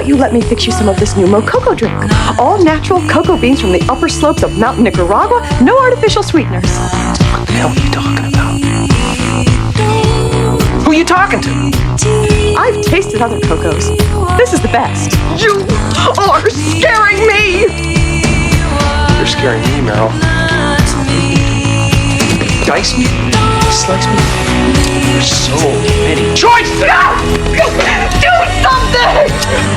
about you let me fix you some of this new Mococo drink? All natural cocoa beans from the upper slopes of Mountain Nicaragua, no artificial sweeteners. What the hell are you talking about? Who are you talking to? I've tasted other cocos. This is the best. You are scaring me! You're scaring me, Meryl. Dice me? Slice me? There's so many choices! No! Do something!